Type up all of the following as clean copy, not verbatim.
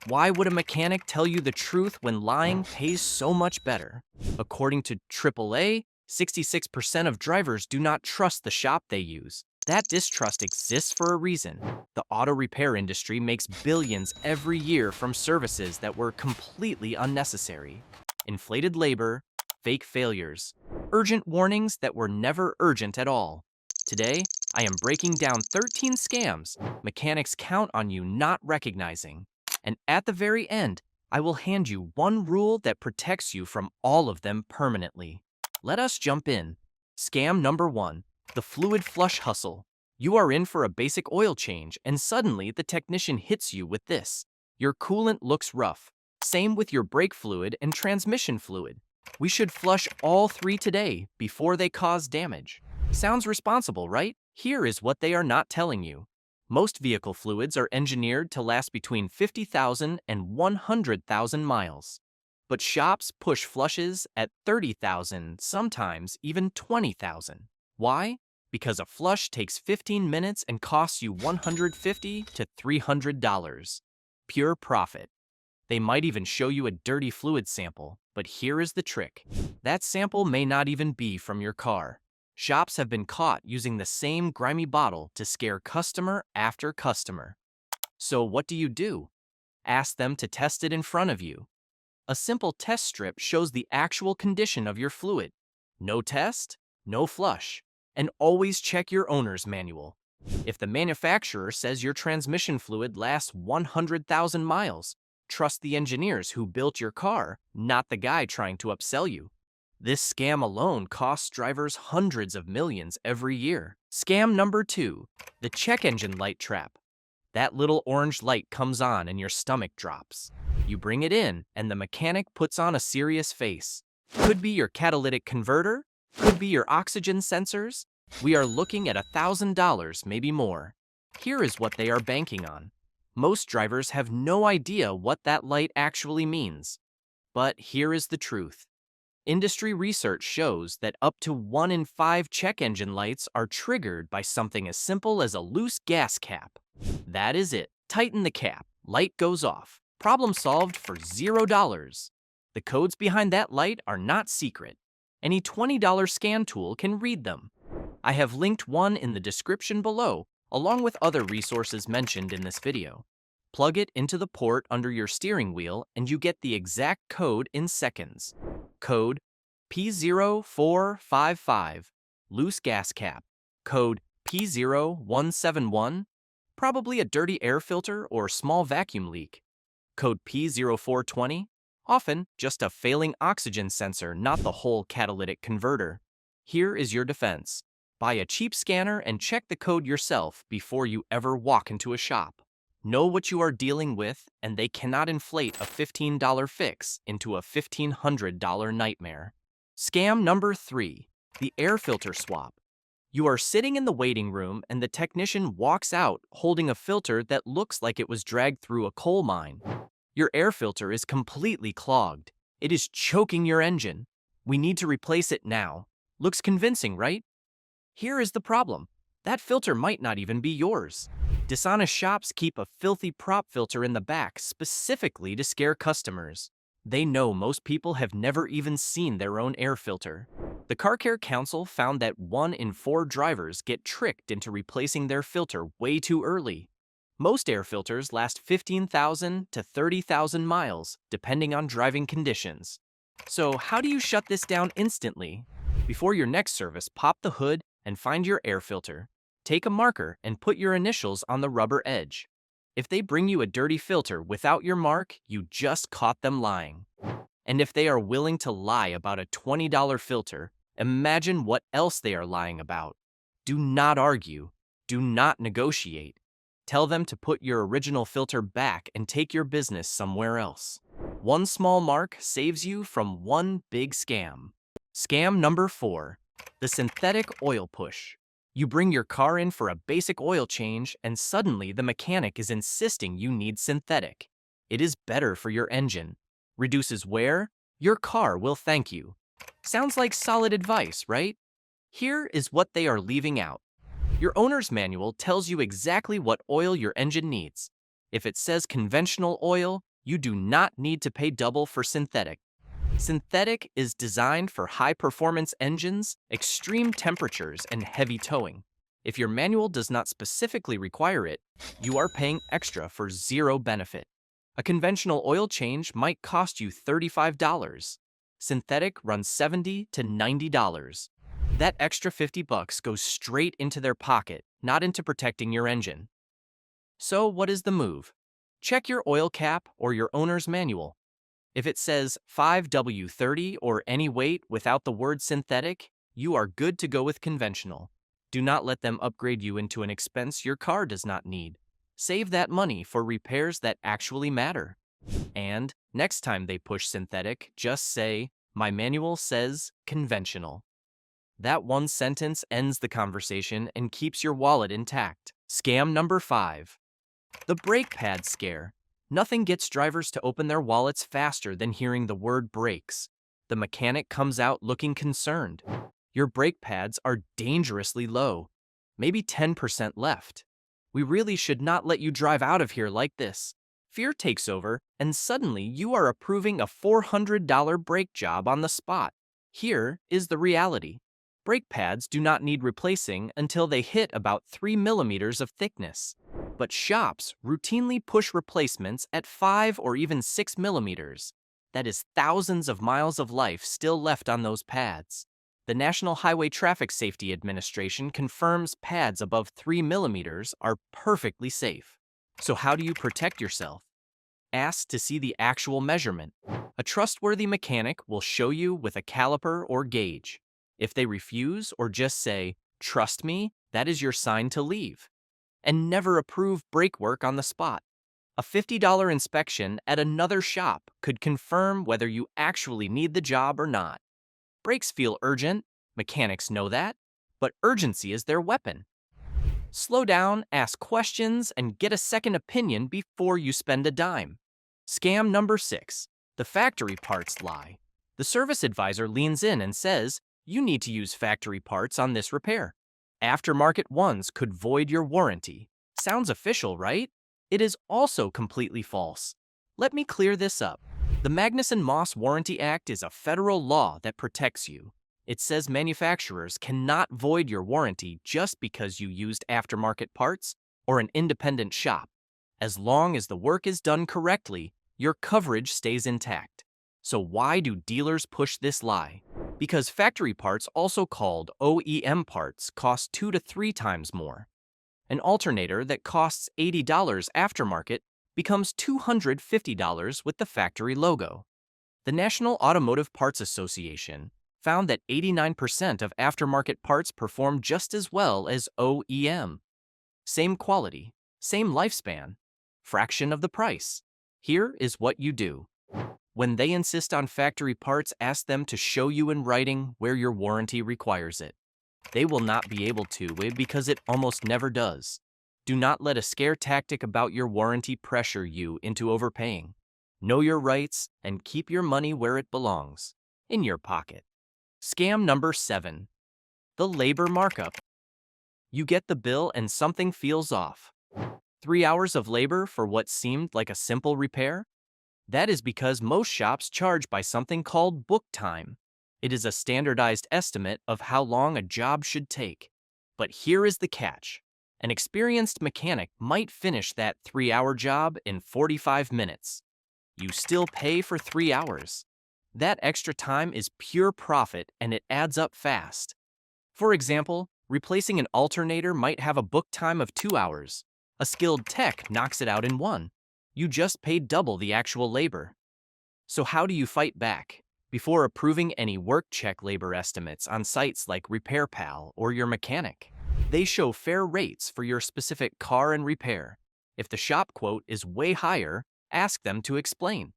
Why would a mechanic tell you the truth when lying pays so much better? According to AAA, 66% of drivers do not trust the shop they use. That distrust exists for a reason. The auto repair industry makes billions every year from services that were completely unnecessary. Inflated labor, fake failures, urgent warnings that were never urgent at all. Today, I am breaking down 13 scams mechanics count on you not recognizing. And at the very end, I will hand you one rule that protects you from all of them permanently. Let us jump in. Scam number 1, the fluid flush hustle. You are in for a basic oil change, and suddenly the technician hits you with this. Your coolant looks rough. Same with your brake fluid and transmission fluid. We should flush all three today before they cause damage. Sounds responsible, right? Here is what they are not telling you. Most vehicle fluids are engineered to last between 50,000 and 100,000 miles. But shops push flushes at 30,000, sometimes even 20,000. Why? Because a flush takes 15 minutes and costs you $150 to $300. Pure profit. They might even show you a dirty fluid sample, but here is the trick. That sample may not even be from your car. Shops have been caught using the same grimy bottle to scare customer after customer. So what do? Ask them to test it in front of you. A simple test strip shows the actual condition of your fluid. No test, no flush. And always check your owner's manual. If the manufacturer says your transmission fluid lasts 100,000 miles, trust the engineers who built your car, not the guy trying to upsell you. This scam alone costs drivers hundreds of millions every year. Scam number 2, the check engine light trap. That little orange light comes on and your stomach drops. You bring it in and the mechanic puts on a serious face. Could be your catalytic converter, could be your oxygen sensors. We are looking at $1,000, maybe more. Here is what they are banking on. Most drivers have no idea what that light actually means. But here is the truth. Industry research shows that up to 1 in 5 check engine lights are triggered by something as simple as a loose gas cap. That is it. Tighten the cap. Light goes off. Problem solved for $0. The codes behind that light are not secret. Any $20 scan tool can read them. I have linked one in the description below, along with other resources mentioned in this video. Plug it into the port under your steering wheel and you get the exact code in seconds. Code P0455, loose gas cap. Code P0171, probably a dirty air filter or small vacuum leak. Code P0420, often just a failing oxygen sensor, not the whole catalytic converter. Here is your defense. Buy a cheap scanner and check the code yourself before you ever walk into a shop. Know what you are dealing with, and they cannot inflate a $15 fix into a $1,500 nightmare. Scam number 3, the air filter swap. You are sitting in the waiting room and the technician walks out holding a filter that looks like it was dragged through a coal mine. Your air filter is completely clogged. It is choking your engine. We need to replace it now. Looks convincing, right? Here is the problem. That filter might not even be yours. Dishonest shops keep a filthy prop filter in the back specifically to scare customers. They know most people have never even seen their own air filter. The Car Care Council found that 1 in 4 drivers get tricked into replacing their filter way too early. Most air filters last 15,000 to 30,000 miles, depending on driving conditions. So how do you shut this down instantly? Before your next service, pop the hood and find your air filter. Take a marker and put your initials on the rubber edge. If they bring you a dirty filter without your mark, you just caught them lying. And if they are willing to lie about a $20 filter, imagine what else they are lying about. Do not argue. Do not negotiate. Tell them to put your original filter back and take your business somewhere else. One small mark saves you from one big scam. Scam number 4, the synthetic oil push. You bring your car in for a basic oil change and suddenly the mechanic is insisting you need synthetic. It is better for your engine. Reduces wear, your car will thank you. Sounds like solid advice, right? Here is what they are leaving out. Your owner's manual tells you exactly what oil your engine needs. If it says conventional oil, You do not need to pay double for synthetic. Synthetic is designed for high-performance engines, extreme temperatures, and heavy towing. If your manual does not specifically require it, you are paying extra for zero benefit. A conventional oil change might cost you $35. Synthetic runs $70 to $90. That extra $50 goes straight into their pocket, not into protecting your engine. So what is the move? Check your oil cap or your owner's manual. If it says 5W30 or any weight without the word synthetic, you are good to go with conventional. Do not let them upgrade you into an expense your car does not need. Save that money for repairs that actually matter. And next time they push synthetic, just say, "My manual says conventional." That one sentence ends the conversation and keeps your wallet intact. Scam number 5. The brake pad scare. Nothing gets drivers to open their wallets faster than hearing the word brakes. The mechanic comes out looking concerned. Your brake pads are dangerously low, maybe 10% left. We really should not let you drive out of here like this. Fear takes over, and suddenly you are approving a $400 brake job on the spot. Here is the reality. Brake pads do not need replacing until they hit about 3 millimeters of thickness. But shops routinely push replacements at 5 or even 6 millimeters. That is thousands of miles of life still left on those pads. The National Highway Traffic Safety Administration confirms pads above 3 millimeters are perfectly safe. So how do you protect yourself? Ask to see the actual measurement. A trustworthy mechanic will show you with a caliper or gauge. If they refuse or just say, "Trust me," that is your sign to leave. And never approve brake work on the spot. A $50 inspection at another shop could confirm whether you actually need the job or not. Brakes feel urgent, mechanics know that, but urgency is their weapon. Slow down, ask questions, and get a second opinion before you spend a dime. Scam number 6. The factory parts lie. The service advisor leans in and says, "You need to use factory parts on this repair. Aftermarket ones could void your warranty." Sounds official, right? It is also completely false. Let me clear this up. The Magnuson-Moss Warranty Act is a federal law that protects you. It says manufacturers cannot void your warranty just because you used aftermarket parts or an independent shop. As long as the work is done correctly, your coverage stays intact. So why do dealers push this lie? Because factory parts, also called OEM parts, cost 2 to 3 times more. An alternator that costs $80 aftermarket becomes $250 with the factory logo. The National Automotive Parts Association found that 89% of aftermarket parts perform just as well as OEM. Same quality, same lifespan, fraction of the price. Here is what you do. When they insist on factory parts, ask them to show you in writing where your warranty requires it. They will not be able to because it almost never does. Do not let a scare tactic about your warranty pressure you into overpaying. Know your rights and keep your money where it belongs, in your pocket. Scam number 7. The labor markup. You get the bill and something feels off. 3 hours of labor for what seemed like a simple repair? That is because most shops charge by something called book time. It is a standardized estimate of how long a job should take. But here is the catch. An experienced mechanic might finish that 3-hour job in 45 minutes. You still pay for 3 hours. That extra time is pure profit and it adds up fast. For example, replacing an alternator might have a book time of 2 hours. A skilled tech knocks it out in 1. You just paid double the actual labor. So how do you fight back? Before approving any work, check labor estimates on sites like RepairPal or your mechanic. They show fair rates for your specific car and repair. If the shop quote is way higher, ask them to explain.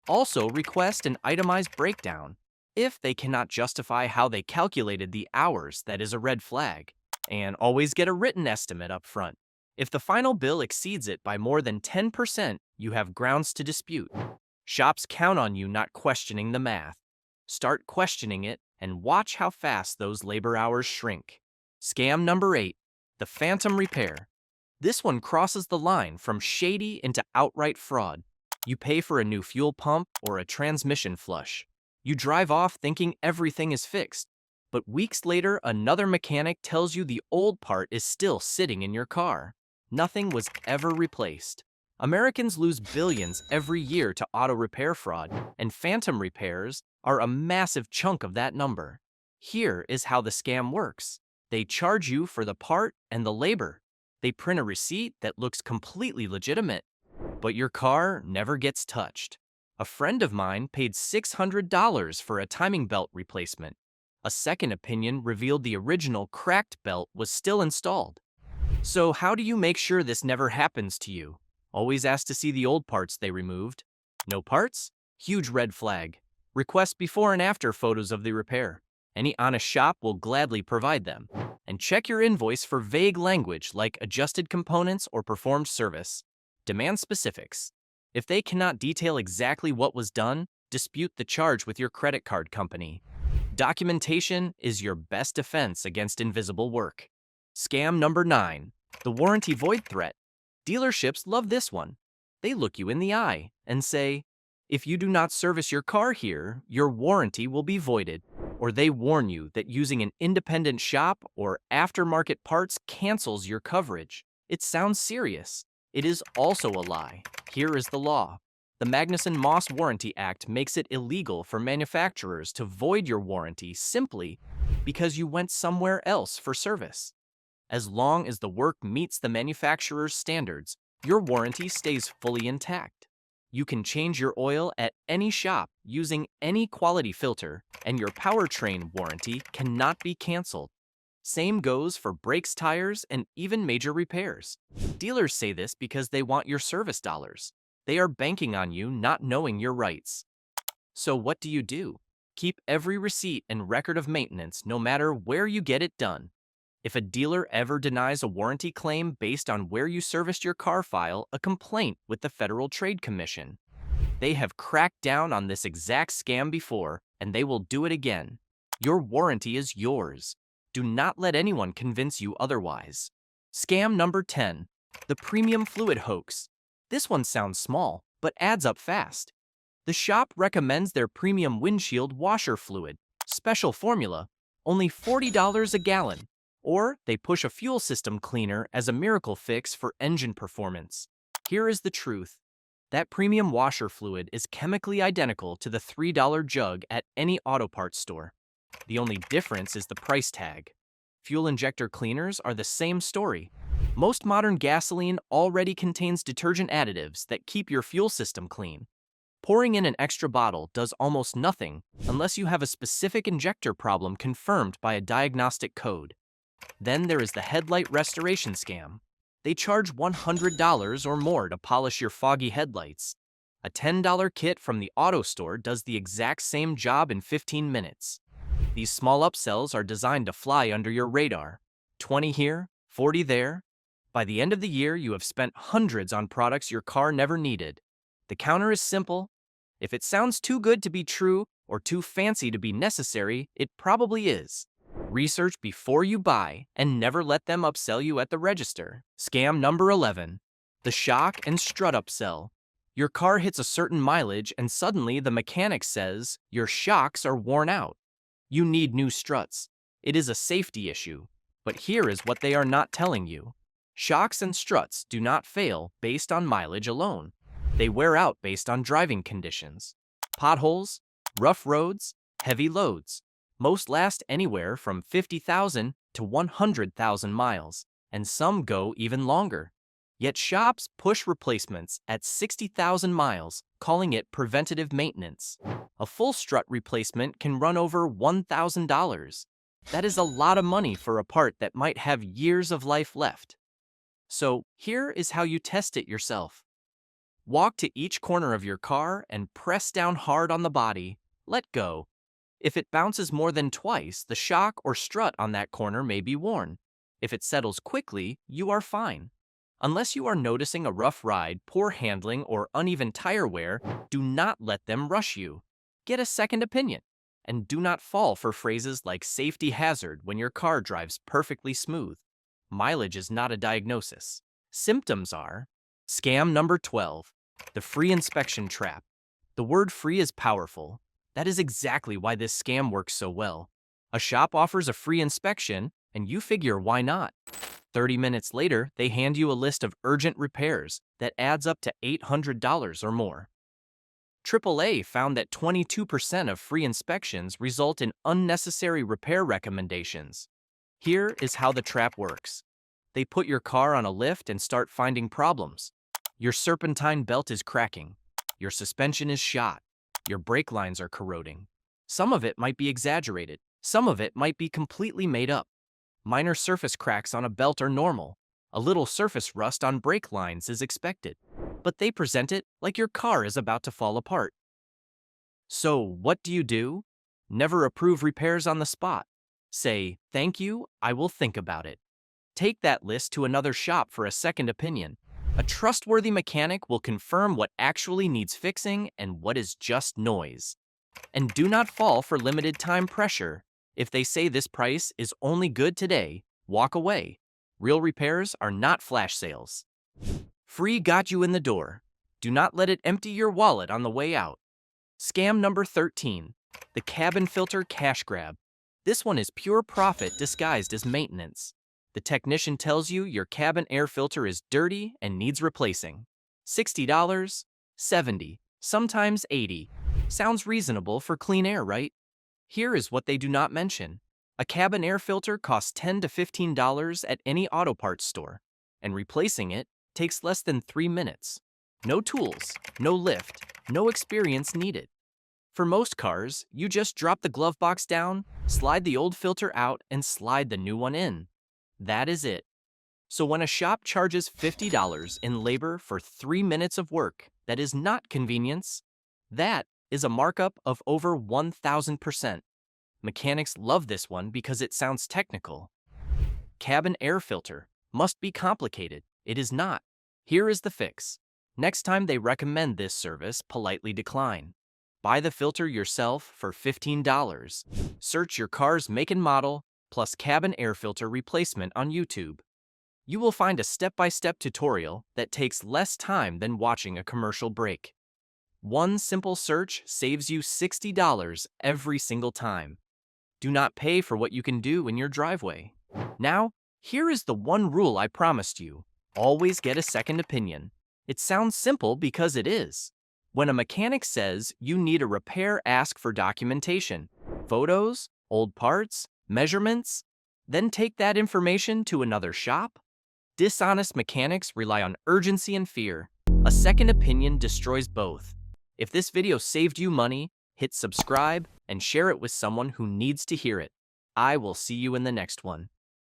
Also, request an itemized breakdown. If they cannot justify how they calculated the hours, that is a red flag. And always get a written estimate up front. If the final bill exceeds it by more than 10%, you have grounds to dispute. Shops count on you not questioning the math. Start questioning it and watch how fast those labor hours shrink. Scam number 8. The phantom repair. This one crosses the line from shady into outright fraud. You pay for a new fuel pump or a transmission flush. You drive off thinking everything is fixed. But weeks later, another mechanic tells you the old part is still sitting in your car. Nothing was ever replaced. Americans lose billions every year to auto repair fraud, and phantom repairs are a massive chunk of that number. Here is how the scam works. They charge you for the part and the labor. They print a receipt that looks completely legitimate, but your car never gets touched. A friend of mine paid $600 for a timing belt replacement. A second opinion revealed the original cracked belt was still installed. So how do you make sure this never happens to you? Always ask to see the old parts they removed. No parts? Huge red flag. Request before and after photos of the repair. Any honest shop will gladly provide them. And check your invoice for vague language like adjusted components or performed service. Demand specifics. If they cannot detail exactly what was done, dispute the charge with your credit card company. Documentation is your best defense against invisible work. Scam number 9. The warranty void threat. Dealerships love this one. They look you in the eye and say, if you do not service your car here, your warranty will be voided. Or they warn you that using an independent shop or aftermarket parts cancels your coverage. It sounds serious. It is also a lie. Here is the law. The Magnuson-Moss Warranty Act makes it illegal for manufacturers to void your warranty simply because you went somewhere else for service. As long as the work meets the manufacturer's standards, your warranty stays fully intact. You can change your oil at any shop using any quality filter, and your powertrain warranty cannot be canceled. Same goes for brakes, tires, and even major repairs. Dealers say this because they want your service dollars. They are banking on you not knowing your rights. So what do? Keep every receipt and record of maintenance no matter where you get it done. If a dealer ever denies a warranty claim based on where you serviced your car, file a complaint with the Federal Trade Commission. They have cracked down on this exact scam before, and they will do it again. Your warranty is yours. Do not let anyone convince you otherwise. Scam number 10. The premium fluid hoax. This one sounds small, but adds up fast. The shop recommends their premium windshield washer fluid, special formula, only $40 a gallon. Or they push a fuel system cleaner as a miracle fix for engine performance. Here is the truth. That premium washer fluid is chemically identical to the $3 jug at any auto parts store. The only difference is the price tag. Fuel injector cleaners are the same story. Most modern gasoline already contains detergent additives that keep your fuel system clean. Pouring in an extra bottle does almost nothing unless you have a specific injector problem confirmed by a diagnostic code. Then there is the headlight restoration scam. They charge $100 or more to polish your foggy headlights. A $10 kit from the auto store does the exact same job in 15 minutes. These small upsells are designed to fly under your radar. 20 here, 40 there. By the end of the year, you have spent hundreds on products your car never needed. The counter is simple. If it sounds too good to be true or too fancy to be necessary, it probably is. Research before you buy and never let them upsell you at the register. Scam number 11. The shock and strut upsell. Your car hits a certain mileage and suddenly the mechanic says your shocks are worn out. You need new struts. It is a safety issue. But here is what they are not telling you. Shocks and struts do not fail based on mileage alone. They wear out based on driving conditions. Potholes, rough roads, heavy loads. Most last anywhere from 50,000 to 100,000 miles, and some go even longer. Yet shops push replacements at 60,000 miles, calling it preventative maintenance. A full strut replacement can run over $1,000. That is a lot of money for a part that might have years of life left. So here is how you test it yourself. Walk to each corner of your car and press down hard on the body. Let go. If it bounces more than twice, the shock or strut on that corner may be worn. If it settles quickly, you are fine. Unless you are noticing a rough ride, poor handling, or uneven tire wear, do not let them rush you. Get a second opinion. And do not fall for phrases like safety hazard when your car drives perfectly smooth. Mileage is not a diagnosis. Symptoms are. Scam number 12. The free inspection trap. The word free is powerful. That is exactly why this scam works so well. A shop offers a free inspection, and you figure why not? 30 minutes later, they hand you a list of urgent repairs that adds up to $800 or more. AAA found that 22% of free inspections result in unnecessary repair recommendations. Here is how the trap works. They put your car on a lift and start finding problems. Your serpentine belt is cracking. Your suspension is shot. Your brake lines are corroding. Some of it might be exaggerated. Some of it might be completely made up. Minor surface cracks on a belt are normal. A little surface rust on brake lines is expected. But they present it like your car is about to fall apart. So what do? Never approve repairs on the spot. Say, "Thank you, I will think about it." Take that list to another shop for a second opinion. A trustworthy mechanic will confirm what actually needs fixing and what is just noise. And do not fall for limited time pressure. If they say this price is only good today, walk away. Real repairs are not flash sales. Free got you in the door. Do not let it empty your wallet on the way out. Scam number 13. The cabin filter cash grab. This one is pure profit disguised as maintenance. The technician tells you your cabin air filter is dirty and needs replacing. $60, $70, sometimes $80. Sounds reasonable for clean air, right? Here is what they do not mention. A cabin air filter costs $10 to $15 at any auto parts store, and replacing it takes less than 3 minutes. No tools, no lift, no experience needed. For most cars, you just drop the glove box down, slide the old filter out, and slide the new one in. That is it. So when a shop charges $50 in labor for 3 minutes of work that is not convenience, that is a markup of over 1,000%. Mechanics love this one because it sounds technical. Cabin air filter must be complicated. It is not. Here is the fix. Next time they recommend this service, politely decline. Buy the filter yourself for $15. Search your car's make and model, plus cabin air filter replacement on YouTube. You will find a step-by-step tutorial that takes less time than watching a commercial break. One simple search saves you $60 every single time. Do not pay for what you can do in your driveway. Now, here is the one rule I promised you. Always get a second opinion. It sounds simple because it is. When a mechanic says you need a repair, ask for documentation, photos, old parts, measurements, then take that information to another shop. Dishonest mechanics rely on urgency and fear. A second opinion destroys both. If this video saved you money, hit subscribe and share it with someone who needs to hear it. I will see you in the next one.